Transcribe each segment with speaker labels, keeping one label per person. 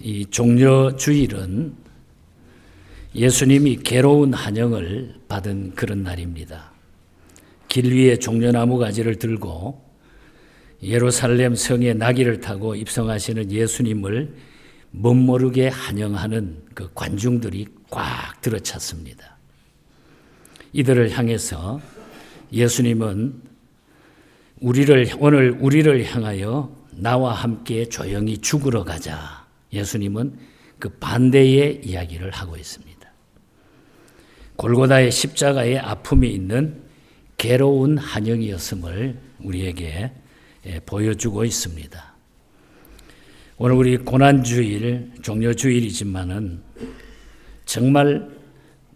Speaker 1: 이 종려주일은 예수님이 괴로운 한영을 받은 그런 날입니다. 길 위에 종려나무 가지를 들고 예루살렘 성에 나귀를 타고 입성하시는 예수님을 멋모르게 한영하는 그 관중들이 꽉 들어찼습니다. 이들을 향해서 예수님은 오늘 우리를 향하여 나와 함께 조용히 죽으러 가자. 예수님은 그 반대의 이야기를 하고 있습니다. 골고다의 십자가의 아픔이 있는 괴로운 한영이었음을 우리에게 보여주고 있습니다. 오늘 우리 고난주일, 종려주일이지만은 정말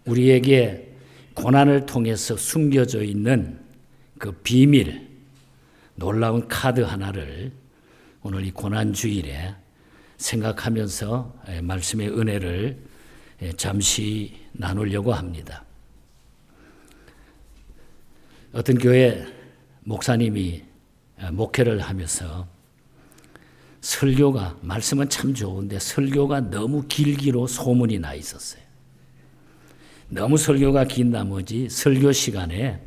Speaker 1: 우리에게 고난을 통해서 숨겨져 있는 그 비밀, 놀라운 카드 하나를 오늘 이 고난주일에 생각하면서 말씀의 은혜를 잠시 나누려고 합니다. 어떤 교회 목사님이 목회를 하면서 설교가, 말씀은 참 좋은데 설교가 너무 길기로 소문이 나 있었어요. 너무 설교가 긴 나머지 설교 시간에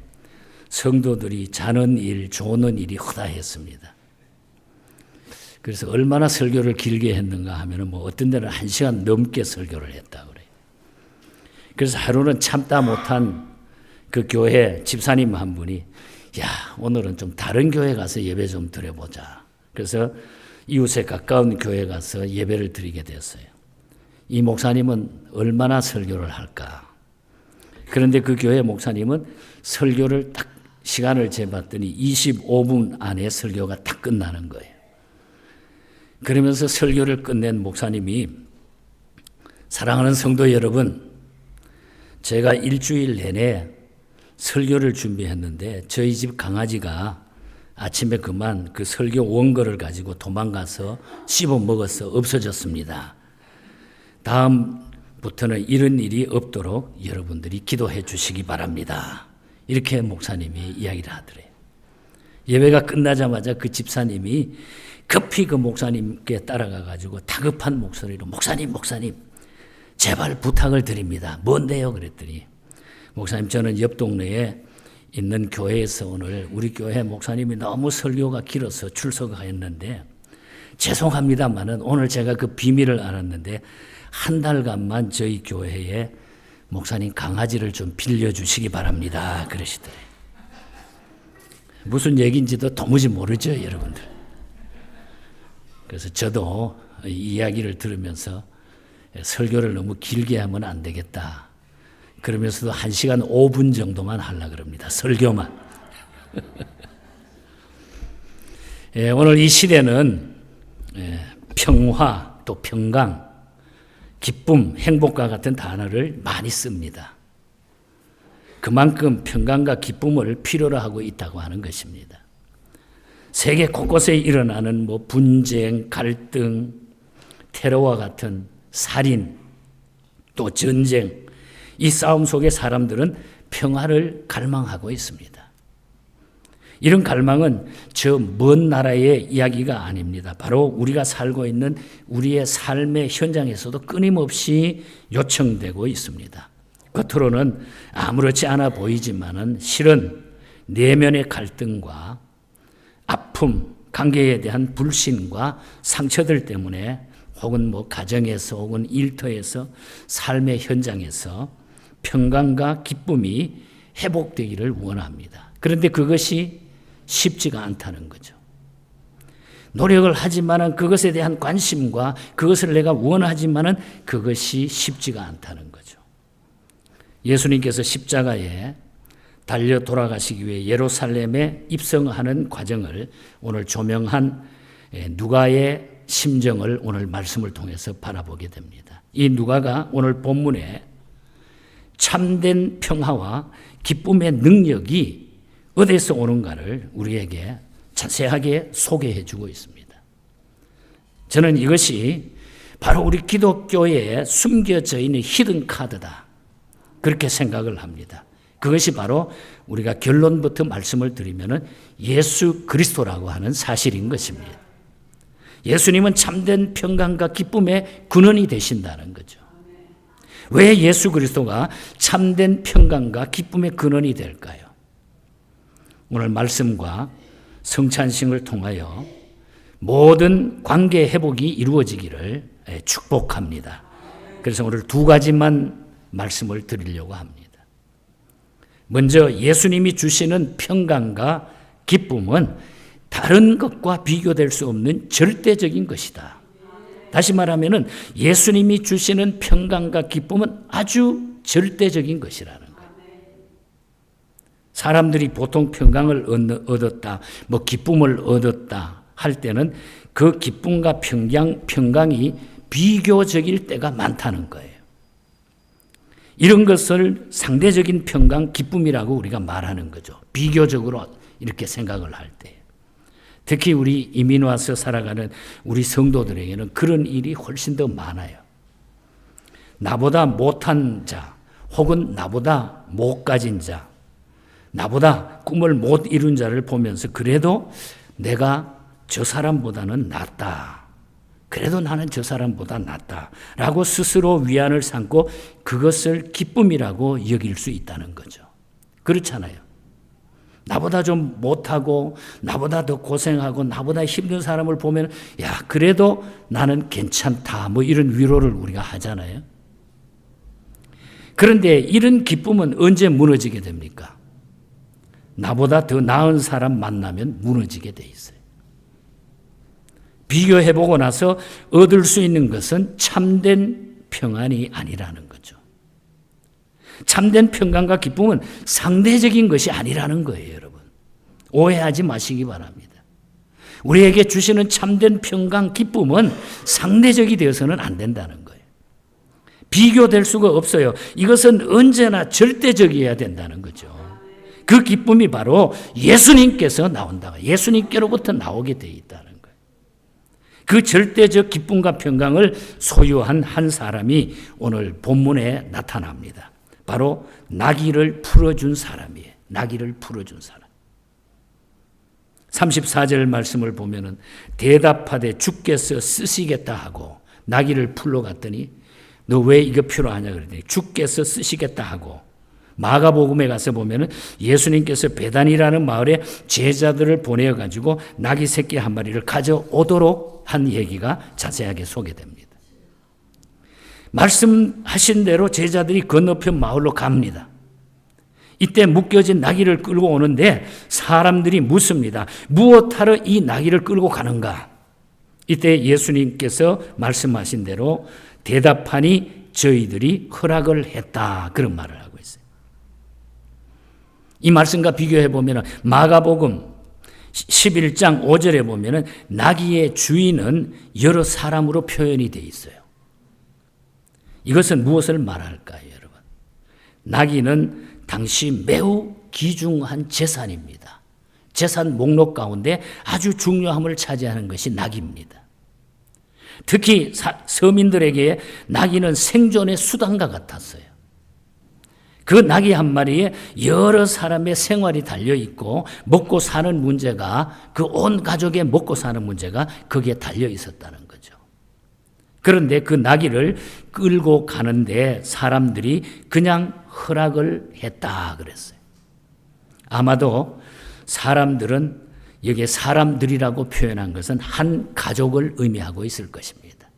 Speaker 1: 성도들이 자는 일, 조는 일이 허다했습니다. 그래서 얼마나 설교를 길게 했는가 하면은 어떤 데는 1시간 넘게 설교를 했다 그래요. 그래서 하루는 참다 못한 그 교회 집사님 한 분이 오늘은 좀 다른 교회 가서 예배 좀 드려보자. 그래서 이웃에 가까운 교회 가서 예배를 드리게 됐어요. 이 목사님은 얼마나 설교를 할까? 그런데 그 교회 목사님은 설교를 딱 시간을 재봤더니 25분 안에 설교가 딱 끝나는 거예요. 그러면서 설교를 끝낸 목사님이, 사랑하는 성도 여러분, 제가 일주일 내내 설교를 준비했는데 저희 집 강아지가 아침에 그만 그 설교 원고를 가지고 도망가서 씹어 먹어서 없어졌습니다. 다음부터는 이런 일이 없도록 여러분들이 기도해 주시기 바랍니다. 이렇게 목사님이 이야기를 하더래요. 예배가 끝나자마자 그 집사님이 급히 그 목사님께 따라가 가지고 다급한 목소리로 목사님 제발 부탁을 드립니다. 뭔데요? 그랬더니 목사님, 저는 옆 동네에 있는 교회에서 오늘 우리 교회 목사님이 너무 설교가 길어서 출석했는데 죄송합니다만은 오늘 제가 그 비밀을 알았는데 한 달간만 저희 교회에 목사님 강아지를 좀 빌려주시기 바랍니다. 그러시더래요. 무슨 얘기인지도 도무지 모르죠, 여러분들. 그래서 저도 이 이야기를 들으면서 설교를 너무 길게 하면 안 되겠다. 그러면서도 1시간 5분 정도만 하려고 그럽니다. 설교만. 오늘 이 시대는 평화, 또 평강, 기쁨, 행복과 같은 단어를 많이 씁니다. 그만큼 평강과 기쁨을 필요로 하고 있다고 하는 것입니다. 세계 곳곳에 일어나는 분쟁, 갈등, 테러와 같은 살인, 또 전쟁, 이 싸움 속에 사람들은 평화를 갈망하고 있습니다. 이런 갈망은 저 먼 나라의 이야기가 아닙니다. 바로 우리가 살고 있는 우리의 삶의 현장에서도 끊임없이 요청되고 있습니다. 겉으로는 아무렇지 않아 보이지만은 실은 내면의 갈등과 아픔, 관계에 대한 불신과 상처들 때문에 혹은 가정에서 혹은 일터에서 삶의 현장에서 평강과 기쁨이 회복되기를 원합니다. 그런데 그것이 쉽지가 않다는 거죠. 노력을 하지만은 그것에 대한 관심과 그것을 내가 원하지만은 그것이 쉽지가 않다는 거죠. 예수님께서 십자가에 달려 돌아가시기 위해 예루살렘에 입성하는 과정을 오늘 조명한 누가의 심정을 오늘 말씀을 통해서 바라보게 됩니다. 이 누가가 오늘 본문에 참된 평화와 기쁨의 능력이 어디서 오는가를 우리에게 자세하게 소개해 주고 있습니다. 저는 이것이 바로 우리 기독교에 숨겨져 있는 히든 카드다. 그렇게 생각을 합니다. 그것이 바로 우리가 결론부터 말씀을 드리면은 예수 그리스도라고 하는 사실인 것입니다. 예수님은 참된 평강과 기쁨의 근원이 되신다는 거죠. 왜 예수 그리스도가 참된 평강과 기쁨의 근원이 될까요? 오늘 말씀과 성찬식을 통하여 모든 관계 회복이 이루어지기를 축복합니다. 그래서 오늘 두 가지만 말씀을 드리려고 합니다. 먼저 예수님이 주시는 평강과 기쁨은 다른 것과 비교될 수 없는 절대적인 것이다. 다시 말하면 예수님이 주시는 평강과 기쁨은 아주 절대적인 것이라는 거예요. 사람들이 보통 평강을 얻었다, 기쁨을 얻었다 할 때는 그 기쁨과 평강이 비교적일 때가 많다는 거예요. 이런 것을 상대적인 평강, 기쁨이라고 우리가 말하는 거죠. 비교적으로 이렇게 생각을 할 때. 특히 우리 이민 와서 살아가는 우리 성도들에게는 그런 일이 훨씬 더 많아요. 나보다 못한 자, 혹은 나보다 못 가진 자, 나보다 꿈을 못 이룬 자를 보면서 그래도 내가 저 사람보다는 낫다. 그래도 나는 저 사람보다 낫다. 라고 스스로 위안을 삼고 그것을 기쁨이라고 여길 수 있다는 거죠. 그렇잖아요. 나보다 좀 못하고 나보다 더 고생하고 나보다 힘든 사람을 보면 야 그래도 나는 괜찮다 이런 위로를 우리가 하잖아요. 그런데 이런 기쁨은 언제 무너지게 됩니까? 나보다 더 나은 사람 만나면 무너지게 돼 있어요. 비교해보고 나서 얻을 수 있는 것은 참된 평안이 아니라는 거죠. 참된 평강과 기쁨은 상대적인 것이 아니라는 거예요, 여러분. 오해하지 마시기 바랍니다. 우리에게 주시는 참된 평강, 기쁨은 상대적이 되어서는 안 된다는 거예요. 비교될 수가 없어요. 이것은 언제나 절대적이어야 된다는 거죠. 그 기쁨이 바로 예수님께서 나온다. 예수님께로부터 나오게 되어 있다는 거예요. 그 절대적 기쁨과 평강을 소유한 한 사람이 오늘 본문에 나타납니다. 바로 나귀를 풀어준 사람이에요. 나귀를 풀어준 사람. 34절 말씀을 보면은 대답하되 주께서 쓰시겠다 하고 나귀를 풀러 갔더니 너 왜 이거 필요하냐 그랬더니 주께서 쓰시겠다 하고 마가복음에 가서 보면은 예수님께서 베단이라는 마을에 제자들을 보내어 가지고 나귀 새끼 한 마리를 가져오도록 한 얘기가 자세하게 소개됩니다. 말씀하신 대로 제자들이 건너편 마을로 갑니다. 이때 묶여진 나귀를 끌고 오는데 사람들이 묻습니다. 무엇하러 이 나귀를 끌고 가는가? 이때 예수님께서 말씀하신 대로 대답하니 저희들이 허락을 했다. 그런 말을 하고 있어요. 이 말씀과 비교해 보면 마가복음 11장 5절에 보면 나귀의 주인은 여러 사람으로 표현이 되어 있어요. 이것은 무엇을 말할까요, 여러분? 나귀는 당시 매우 귀중한 재산입니다. 재산 목록 가운데 아주 중요함을 차지하는 것이 나귀입니다. 특히 서민들에게 나귀는 생존의 수단과 같았어요. 그 나귀 한 마리에 여러 사람의 생활이 달려 있고 먹고 사는 문제가 그 온 가족의 먹고 사는 문제가 거기에 달려 있었다는 거죠. 그런데 그 나귀를 끌고 가는데 사람들이 그냥 허락을 했다 그랬어요. 아마도 사람들은 여기에 사람들이라고 표현한 것은 한 가족을 의미하고 있을 것입니다.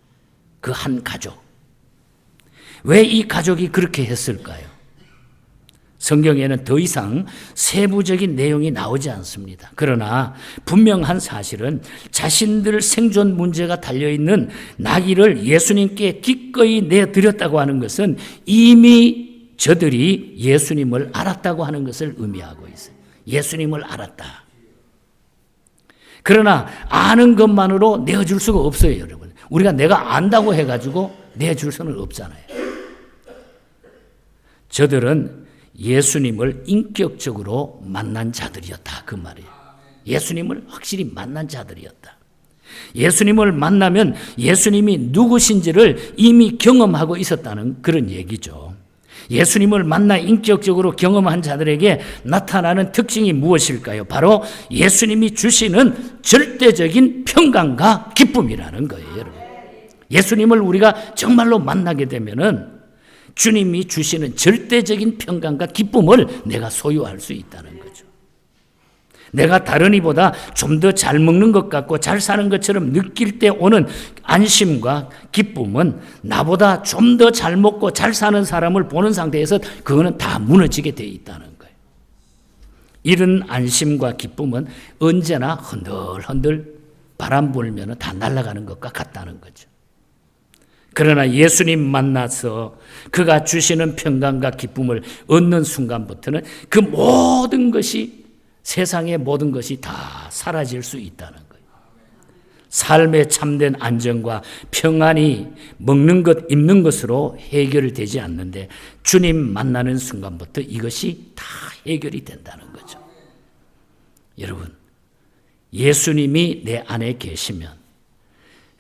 Speaker 1: 그 한 가족. 왜 이 가족이 그렇게 했을까요? 성경에는 더 이상 세부적인 내용이 나오지 않습니다. 그러나 분명한 사실은 자신들 생존 문제가 달려있는 나귀를 예수님께 기꺼이 내드렸다고 하는 것은 이미 저들이 예수님을 알았다고 하는 것을 의미하고 있어요. 예수님을 알았다. 그러나 아는 것만으로 내어줄 수가 없어요, 여러분. 우리가 내가 안다고 해가지고 내줄 수는 없잖아요. 저들은 예수님을 인격적으로 만난 자들이었다. 그 말이에요. 예수님을 확실히 만난 자들이었다. 예수님을 만나면 예수님이 누구신지를 이미 경험하고 있었다는 그런 얘기죠. 예수님을 만나 인격적으로 경험한 자들에게 나타나는 특징이 무엇일까요? 바로 예수님이 주시는 절대적인 평강과 기쁨이라는 거예요, 여러분. 예수님을 우리가 정말로 만나게 되면은 주님이 주시는 절대적인 평강과 기쁨을 내가 소유할 수 있다는 거죠. 내가 다른 이보다 좀 더 잘 먹는 것 같고 잘 사는 것처럼 느낄 때 오는 안심과 기쁨은 나보다 좀 더 잘 먹고 잘 사는 사람을 보는 상태에서 그거는 다 무너지게 돼 있다는 거예요. 이런 안심과 기쁨은 언제나 흔들흔들 바람 불면 다 날아가는 것과 같다는 거죠. 그러나 예수님 만나서 그가 주시는 평강과 기쁨을 얻는 순간부터는 그 모든 것이, 세상의 모든 것이 다 사라질 수 있다는 거예요. 삶의 참된 안정과 평안이 먹는 것, 입는 것으로 해결되지 않는데 주님 만나는 순간부터 이것이 다 해결이 된다는 거죠. 여러분, 예수님이 내 안에 계시면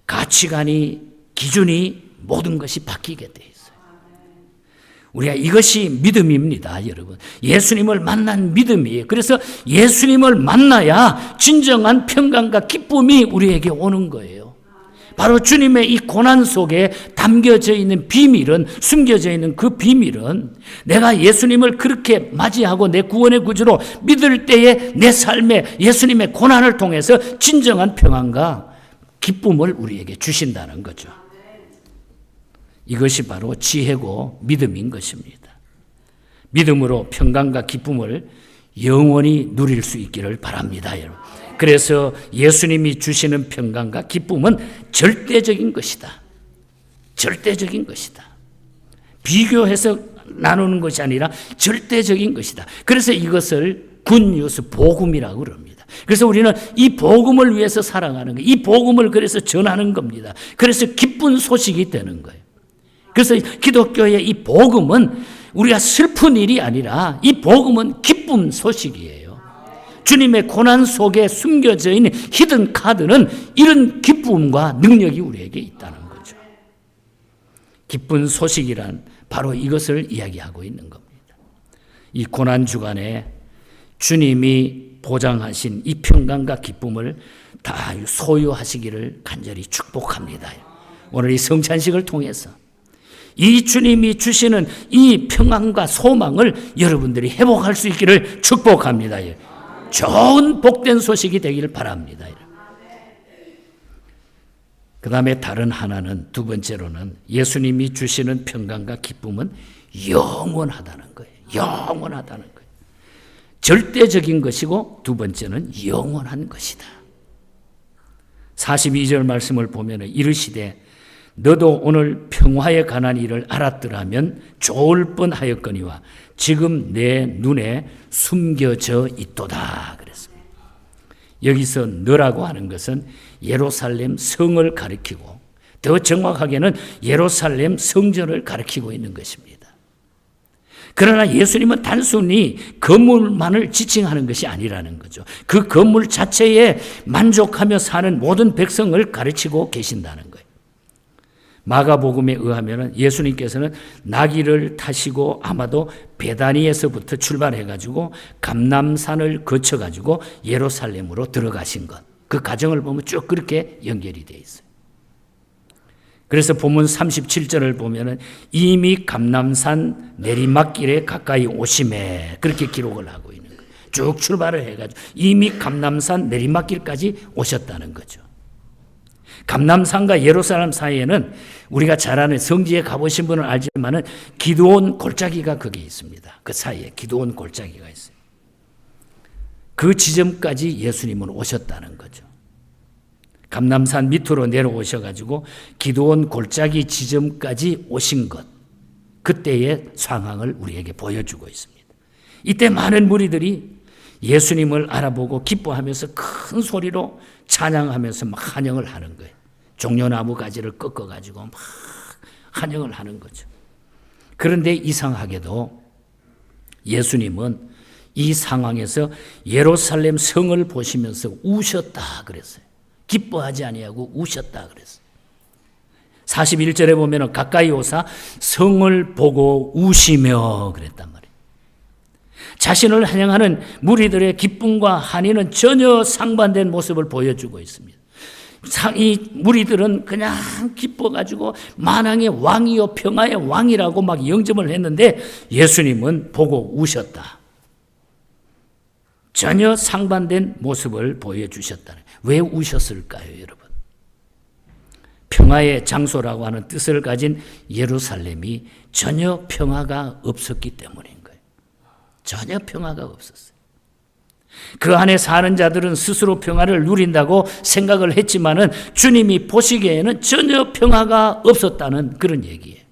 Speaker 1: 가치관이, 기준이, 모든 것이 바뀌게 돼 있어요. 우리가 이것이 믿음입니다, 여러분. 예수님을 만난 믿음이에요. 그래서 예수님을 만나야 진정한 평강과 기쁨이 우리에게 오는 거예요. 바로 주님의 이 고난 속에 담겨져 있는 비밀은, 숨겨져 있는 그 비밀은 내가 예수님을 그렇게 맞이하고 내 구원의 구주로 믿을 때에 내 삶에 예수님의 고난을 통해서 진정한 평안과 기쁨을 우리에게 주신다는 거죠. 이것이 바로 지혜고 믿음인 것입니다. 믿음으로 평강과 기쁨을 영원히 누릴 수 있기를 바랍니다, 여러분. 그래서 예수님이 주시는 평강과 기쁨은 절대적인 것이다. 절대적인 것이다. 비교해서 나누는 것이 아니라 절대적인 것이다. 그래서 이것을 굿뉴스, 복음이라고 그럽니다. 그래서 우리는 이 복음을 위해서 살아가는 거예요. 이 복음을 그래서 전하는 겁니다. 그래서 기쁜 소식이 되는 거예요. 그래서 기독교의 이 복음은 우리가 슬픈 일이 아니라 이 복음은 기쁨 소식이에요. 주님의 고난 속에 숨겨져 있는 히든 카드는 이런 기쁨과 능력이 우리에게 있다는 거죠. 기쁜 소식이란 바로 이것을 이야기하고 있는 겁니다. 이 고난 주간에 주님이 보장하신 이 평강과 기쁨을 다 소유하시기를 간절히 축복합니다. 오늘 이 성찬식을 통해서 이 주님이 주시는 이 평안과 소망을 여러분들이 회복할 수 있기를 축복합니다. 좋은 복된 소식이 되기를 바랍니다. 그 다음에 다른 하나는, 두 번째로는 예수님이 주시는 평강과 기쁨은 영원하다는 거예요. 영원하다는 거예요. 절대적인 것이고 두 번째는 영원한 것이다. 42절 말씀을 보면 이르시되 너도 오늘 평화에 관한 일을 알았더라면 좋을 뻔하였거니와 지금 내 눈에 숨겨져 있도다 그랬습니다. 여기서 너라고 하는 것은 예루살렘 성을 가리키고 더 정확하게는 예루살렘 성전을 가리키고 있는 것입니다. 그러나 예수님은 단순히 건물만을 지칭하는 것이 아니라는 거죠. 그 건물 자체에 만족하며 사는 모든 백성을 가르치고 계신다는 거예요. 마가복음에 의하면 예수님께서는 나귀를 타시고 아마도 베다니에서부터 출발해가지고 감람산을 거쳐가지고 예루살렘으로 들어가신 것, 그 과정을 보면 쭉 그렇게 연결이 되어 있어요. 그래서 본문 37절을 보면 이미 감람산 내리막길에 가까이 오심에 그렇게 기록을 하고 있는 거예요. 쭉 출발을 해가지고 이미 감람산 내리막길까지 오셨다는 거죠. 감람산과 예루살렘 사이에는 우리가 잘 아는, 성지에 가보신 분은 알지만은 기드온 골짜기가 거기에 있습니다. 그 사이에 기드온 골짜기가 있어요. 그 지점까지 예수님은 오셨다는 거죠. 감람산 밑으로 내려오셔가지고 기드온 골짜기 지점까지 오신 것, 그때의 상황을 우리에게 보여주고 있습니다. 이때 많은 무리들이 예수님을 알아보고 기뻐하면서 큰 소리로 찬양하면서 막 환영을 하는 거예요. 종려나무 가지를 꺾어가지고 막 환영을 하는 거죠. 그런데 이상하게도 예수님은 이 상황에서 예루살렘 성을 보시면서 우셨다 그랬어요. 기뻐하지 아니하고 우셨다 그랬어요. 41절에 보면 가까이 오사 성을 보고 우시며 그랬단 말이에요. 자신을 환영하는 무리들의 기쁨과 한의는 전혀 상반된 모습을 보여주고 있습니다. 이 무리들은 그냥 기뻐가지고 만왕의 왕이요 평화의 왕이라고 막 영접을 했는데 예수님은 보고 우셨다. 전혀 상반된 모습을 보여주셨다. 왜 우셨을까요, 여러분? 평화의 장소라고 하는 뜻을 가진 예루살렘이 전혀 평화가 없었기 때문인 거예요. 전혀 평화가 없었어요. 그 안에 사는 자들은 스스로 평화를 누린다고 생각을 했지만은 주님이 보시기에는 전혀 평화가 없었다는 그런 얘기예요.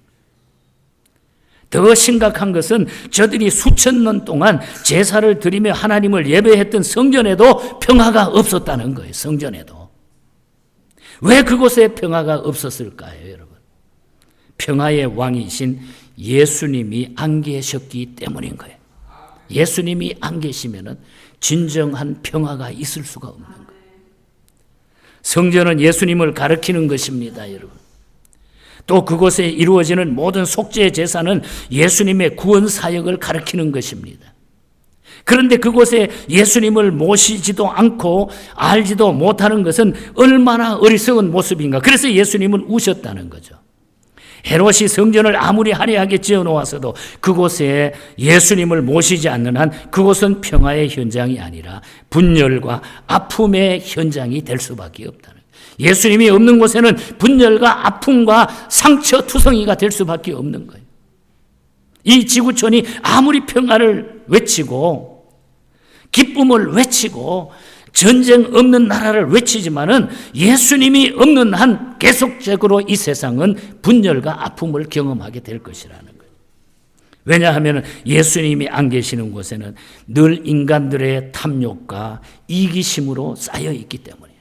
Speaker 1: 더 심각한 것은 저들이 수천 년 동안 제사를 드리며 하나님을 예배했던 성전에도 평화가 없었다는 거예요. 성전에도. 왜 그곳에 평화가 없었을까요, 여러분? 평화의 왕이신 예수님이 안 계셨기 때문인 거예요. 예수님이 안 계시면은 진정한 평화가 있을 수가 없는 거예요. 성전은 예수님을 가리키는 것입니다, 여러분. 또 그곳에 이루어지는 모든 속죄 제사는 예수님의 구원 사역을 가리키는 것입니다. 그런데 그곳에 예수님을 모시지도 않고 알지도 못하는 것은 얼마나 어리석은 모습인가. 그래서 예수님은 우셨다는 거죠. 헤롯이 성전을 아무리 화려하게 지어놓았어도 그곳에 예수님을 모시지 않는 한 그곳은 평화의 현장이 아니라 분열과 아픔의 현장이 될 수밖에 없다는 거예요. 예수님이 없는 곳에는 분열과 아픔과 상처 투성이가 될 수밖에 없는 거예요. 이 지구촌이 아무리 평화를 외치고 기쁨을 외치고 전쟁 없는 나라를 외치지만은 예수님이 없는 한 계속적으로 이 세상은 분열과 아픔을 경험하게 될 것이라는 거예요. 왜냐하면 예수님이 안 계시는 곳에는 늘 인간들의 탐욕과 이기심으로 쌓여 있기 때문이에요.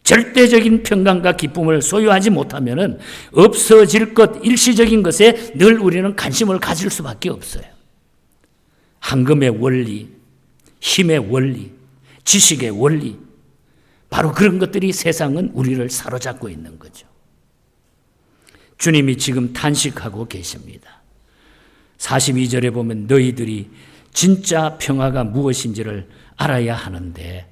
Speaker 1: 절대적인 평강과 기쁨을 소유하지 못하면은 없어질 것, 일시적인 것에 늘 우리는 관심을 가질 수밖에 없어요. 황금의 원리, 힘의 원리, 지식의 원리, 바로 그런 것들이 세상은 우리를 사로잡고 있는 거죠. 주님이 지금 탄식하고 계십니다. 42절에 보면 너희들이 진짜 평화가 무엇인지를 알아야 하는데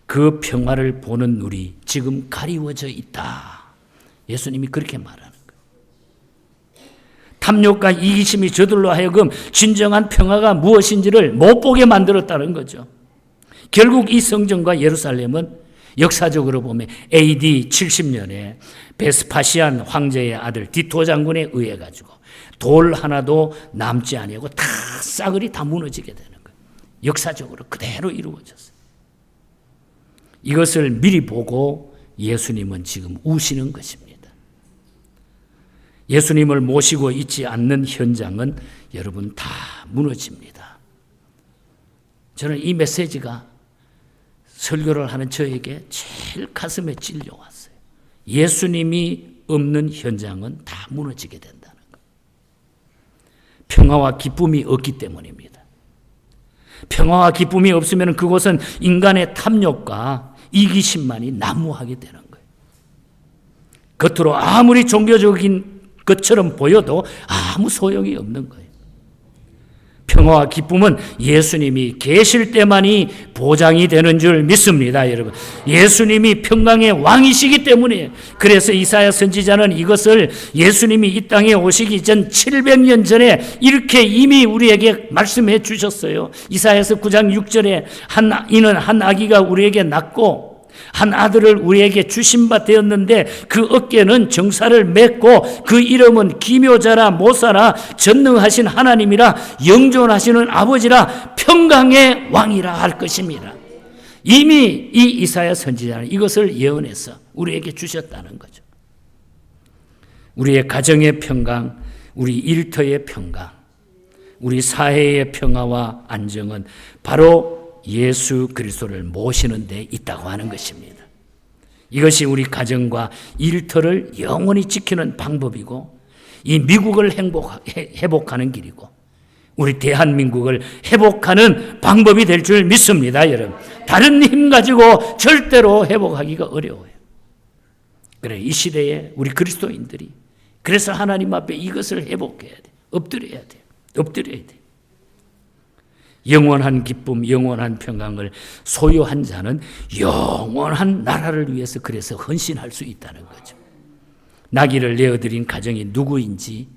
Speaker 1: 그 평화를 보는 눈이 지금 가리워져 있다. 예수님이 그렇게 말하는 거예요. 탐욕과 이기심이 저들로 하여금 진정한 평화가 무엇인지를 못 보게 만들었다는 거죠. 결국 이 성전과 예루살렘은 역사적으로 보면 AD 70년에 베스파시안 황제의 아들 디토 장군에 의해 가지고 돌 하나도 남지 아니하고 다 싸그리 다 무너지게 되는 거예요. 역사적으로 그대로 이루어졌어요. 이것을 미리 보고 예수님은 지금 우시는 것입니다. 예수님을 모시고 있지 않는 현장은 여러분 다 무너집니다. 저는 이 메시지가 설교를 하는 저에게 제일 가슴에 찔려왔어요. 예수님이 없는 현장은 다 무너지게 된다는 것. 평화와 기쁨이 없기 때문입니다. 평화와 기쁨이 없으면 그곳은 인간의 탐욕과 이기심만이 난무하게 되는 거예요. 겉으로 아무리 종교적인 것처럼 보여도 아무 소용이 없는 거예요. 평화와 기쁨은 예수님이 계실 때만이 보장이 되는 줄 믿습니다, 여러분. 예수님이 평강의 왕이시기 때문에, 그래서 이사야 선지자는 이것을 예수님이 이 땅에 오시기 전 700년 전에 이렇게 이미 우리에게 말씀해 주셨어요. 이사야서 9장 6절에 이는 한 아기가 우리에게 낳고 한 아들을 우리에게 주신 바 되었는데 그 어깨는 정사를 맺고 그 이름은 기묘자라 모사라 전능하신 하나님이라 영존하시는 아버지라 평강의 왕이라 할 것입니다. 이미 이 이사야 선지자는 이것을 예언해서 우리에게 주셨다는 거죠. 우리의 가정의 평강, 우리 일터의 평강, 우리 사회의 평화와 안정은 바로 예수 그리스도를 모시는 데 있다고 하는 것입니다. 이것이 우리 가정과 일터를 영원히 지키는 방법이고 이 미국을 회복하는 길이고 우리 대한민국을 회복하는 방법이 될 줄 믿습니다, 여러분. 다른 힘 가지고 절대로 회복하기가 어려워요. 그래, 이 시대에 우리 그리스도인들이 그래서 하나님 앞에 이것을 회복해야 돼. 엎드려야 돼. 엎드려야 돼. 영원한 기쁨, 영원한 평강을 소유한 자는 영원한 나라를 위해서 그래서 헌신할 수 있다는 거죠. 나귀를 내어드린 가정이 누구인지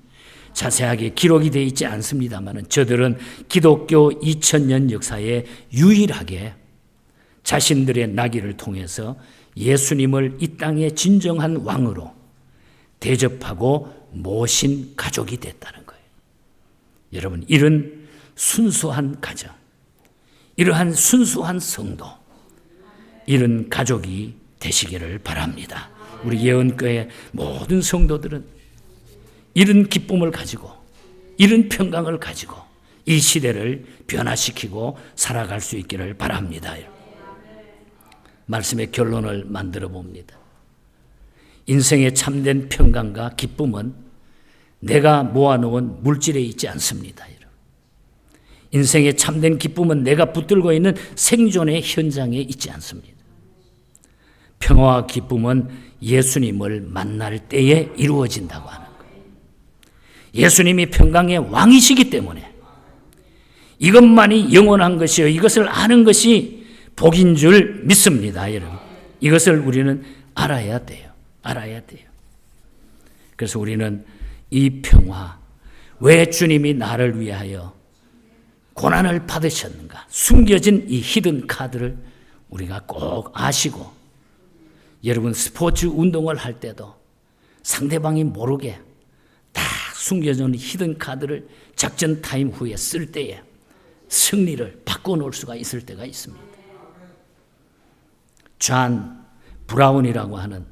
Speaker 1: 자세하게 기록이 되어 있지 않습니다만 저들은 기독교 2000년 역사에 유일하게 자신들의 나귀를 통해서 예수님을 이 땅의 진정한 왕으로 대접하고 모신 가족이 됐다는 거예요. 여러분, 이런 순수한 가정, 이러한 순수한 성도, 이런 가족이 되시기를 바랍니다. 우리 예언교회 모든 성도들은 이런 기쁨을 가지고, 이런 평강을 가지고 이 시대를 변화시키고 살아갈 수 있기를 바랍니다. 말씀의 결론을 만들어 봅니다. 인생의 참된 평강과 기쁨은 내가 모아놓은 물질에 있지 않습니다. 인생의 참된 기쁨은 내가 붙들고 있는 생존의 현장에 있지 않습니다. 평화와 기쁨은 예수님을 만날 때에 이루어진다고 하는 거예요. 예수님이 평강의 왕이시기 때문에 이것만이 영원한 것이요, 이것을 아는 것이 복인 줄 믿습니다. 여러분, 이것을 우리는 알아야 돼요. 알아야 돼요. 그래서 우리는 이 평화, 왜 주님이 나를 위하여 고난을 받으셨는가, 숨겨진 이 히든 카드를 우리가 꼭 아시고, 여러분 스포츠 운동을 할 때도 상대방이 모르게 다 숨겨진 히든 카드를 작전 타임 후에 쓸 때에 승리를 바꿔놓을 수가 있을 때가 있습니다. 존 브라운이라고 하는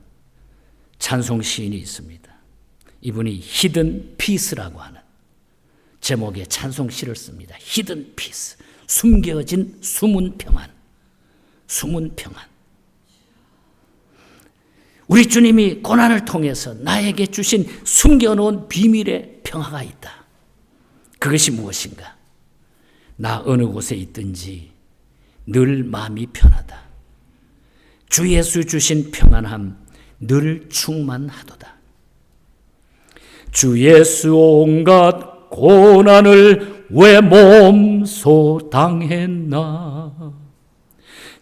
Speaker 1: 찬송 시인이 있습니다. 이분이 히든 피스라고 하는 제목의 찬송시를 씁니다. 히든 피스, 숨겨진 숨은 평안, 숨은 평안. 우리 주님이 고난을 통해서 나에게 주신 숨겨놓은 비밀의 평화가 있다. 그것이 무엇인가? 나 어느 곳에 있든지 늘 마음이 편하다. 주 예수 주신 평안함 늘 충만하도다. 주 예수 온갖 고난을 왜 몸소 당했나?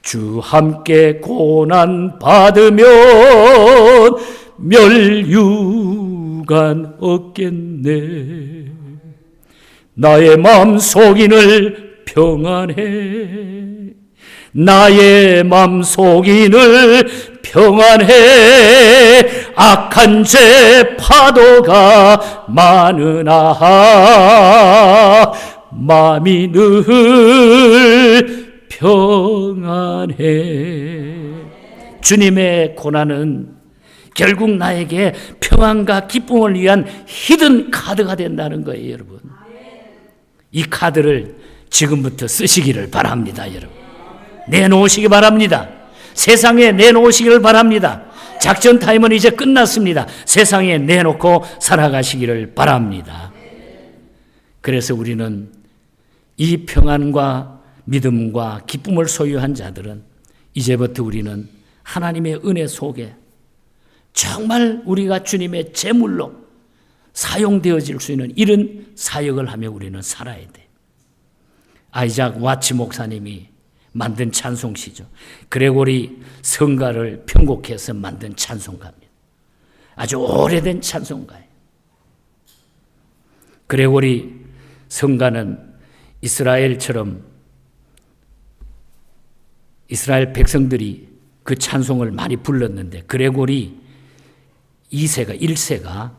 Speaker 1: 주 함께 고난 받으면 멸류관 없겠네. 나의 마음 속인을 평안해. 나의 마음 속인을 평안해. 악한 죄 파도가 많으나 마음이 늘 평안해. 주님의 고난은 결국 나에게 평안과 기쁨을 위한 히든 카드가 된다는 거예요, 여러분. 이 카드를 지금부터 쓰시기를 바랍니다, 여러분. 내놓으시기 바랍니다. 세상에 내놓으시기를 바랍니다. 작전 타임은 이제 끝났습니다. 세상에 내놓고 살아가시기를 바랍니다. 그래서 우리는 이 평안과 믿음과 기쁨을 소유한 자들은 이제부터 우리는 하나님의 은혜 속에 정말 우리가 주님의 제물로 사용되어질 수 있는 이런 사역을 하며 우리는 살아야 돼. 아이작 와치 목사님이 만든 찬송시죠. 그레고리 성가를 편곡해서 만든 찬송가입니다. 아주 오래된 찬송가예요. 그레고리 성가는 이스라엘처럼 이스라엘 백성들이 그 찬송을 많이 불렀는데 그레고리 2세가 1세가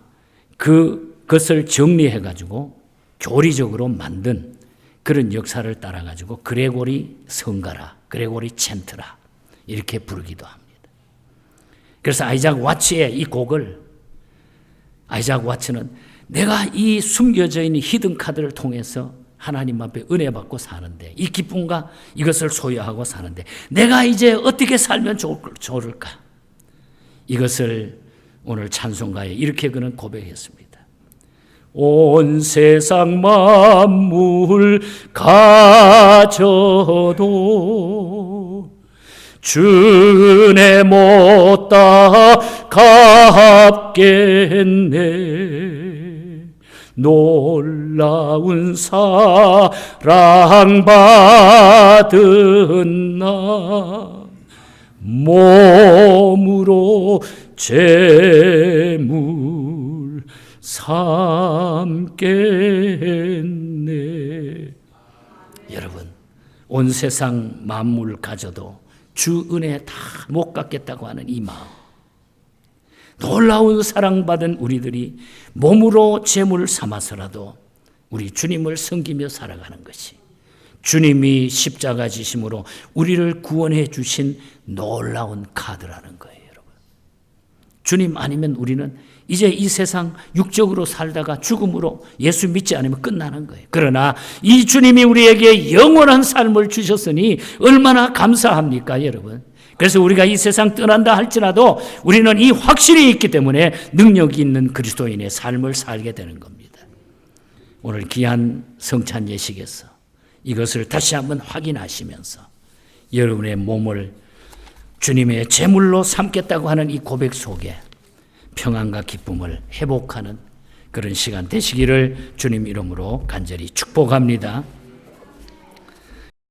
Speaker 1: 그것을 정리해가지고 교리적으로 만든 그런 역사를 따라가지고 그레고리 성가라, 그레고리 챈트라 이렇게 부르기도 합니다. 그래서 아이작 와츠의 이 곡을 아이작 와츠는 내가 이 숨겨져 있는 히든 카드를 통해서 하나님 앞에 은혜 받고 사는데 이 기쁨과 이것을 소유하고 사는데 내가 이제 어떻게 살면 좋을까? 이것을 오늘 찬송가에 이렇게 그는 고백했습니다. 온 세상 만물 가져도 주네 못다 갚겠네. 놀라운 사랑받은 나 몸으로 제물 삼겠네. 여러분, 온 세상 만물 가져도 주 은혜 다 못 갚겠다고 하는 이 마음, 놀라운 사랑받은 우리들이 몸으로 제물을 삼아서라도 우리 주님을 섬기며 살아가는 것이 주님이 십자가 지심으로 우리를 구원해 주신 놀라운 카드라는 거예요. 여러분, 주님 아니면 우리는 이제 이 세상 육적으로 살다가 죽음으로 예수 믿지 않으면 끝나는 거예요. 그러나 이 주님이 우리에게 영원한 삶을 주셨으니 얼마나 감사합니까, 여러분? 그래서 우리가 이 세상 떠난다 할지라도 우리는 이 확신이 있기 때문에 능력이 있는 그리스도인의 삶을 살게 되는 겁니다. 오늘 귀한 성찬 예식에서 이것을 다시 한번 확인하시면서 여러분의 몸을 주님의 제물로 삼겠다고 하는 이 고백 속에 평안과 기쁨을 회복하는 그런 시간 되시기를 주님 이름으로 간절히 축복합니다.